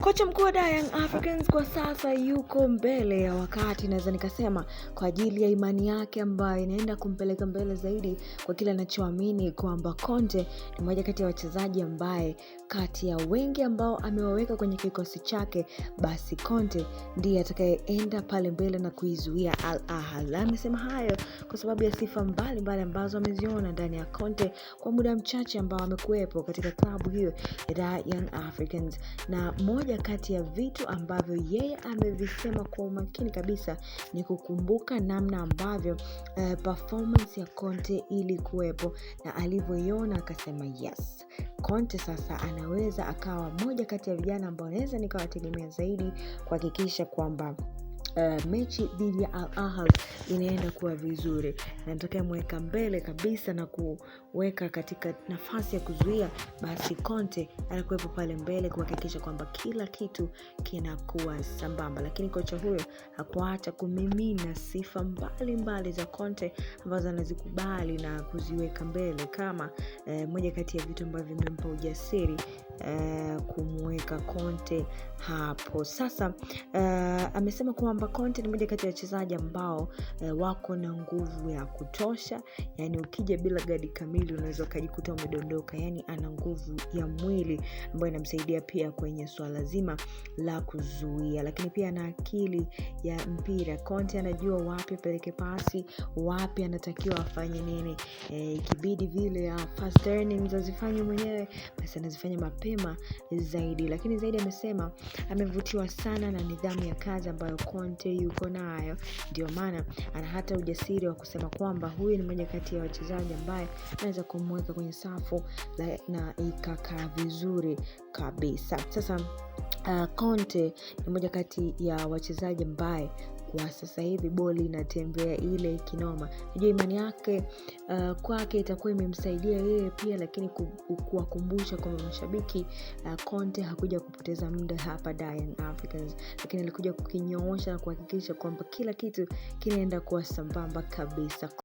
Kocha mkuu wa Young Africans kwa sasa yuko mbele ya wakati, naweza nikasema, kwa ajili ya imani yake ambayo inaenda kumpeleka mbele zaidi, kwa kile anachoamini kwamba Conte ni mmoja kati ya wachezaji ambaye kati ya wengi ambao amewaweka kwenye kikosi chake, basi Conte ndiye atakayeenda pale mbele na kuizuia Al Ahly. Amesema hayo kwa sababu ya sifa mbalimbali ambazo ameziona ndani ya Conte kwa muda mchache ambao amekuwepo katika klabu hiyo ya Young Africans, na moja kati ya vitu ambavyo yeye amevisema kwa umakini kabisa ni kukumbuka namna ambavyo performance ya Conte ilikuwepo, na alivyoiona akasema yes, Conte sasa anaweza akawa moja kati ya vijana ambao naweza nikawategemea zaidi kuhakikisha kwamba mechi dhidi ya Al Ahly inaenda kuwa vizuri, na nataka mweka mbele kabisa na kuweka katika nafasi ya kuzuia, basi Conte anakuwepo pale mbele kuhakikisha kwamba kila kitu kinakuwa sambamba. Lakini kocha huyo hakuacha kumimina sifa mbalimbali za Conte ambazo anazikubali na kuziweka mbele kama moja kati ya vitu ambavyo vimempa ujasiri kumweka Conte hapo. Sasa amesema kwamba Conte ni mmoja kati ya wachezaji ambao wako na nguvu ya kutosha, yani ukija bila gadi kamili unaweza kujikuta umedondoka, yani ana nguvu ya mwili ambayo inamsaidia pia kwenye swala zima la kuzuia, lakini pia ana akili ya mpira. Conte anajua wapi apeleke pasi, wapi anatakiwa afanye nini, ikibidi vile ya fast turning azifanye mwenyewe, basi anazifanya mapema zaidi. Lakini zaidi amesema amevutiwa sana na nidhamu ya kazi ambayo Conte yuko nayo, ndio maana ana hata ujasiri wa kusema kwamba huyu ni mmoja kati ya wachezaji ambaye anaweza kumweka kwenye safu na ikakaa vizuri kabisa. Sasa Conte ni mmoja kati ya wachezaji ambaye kwa sasa hivi boli inatembea ile kinoma. Najua imani yake kwake itakuwa imemsaidia yeye pia, lakini kuwakumbusha kwa mashabiki Conte hakuja kupoteza muda hapa Young Africans, lakini alikuja kukinyoosha na kuhakikisha kwamba kila kitu kinaenda kuwa sambamba kabisa.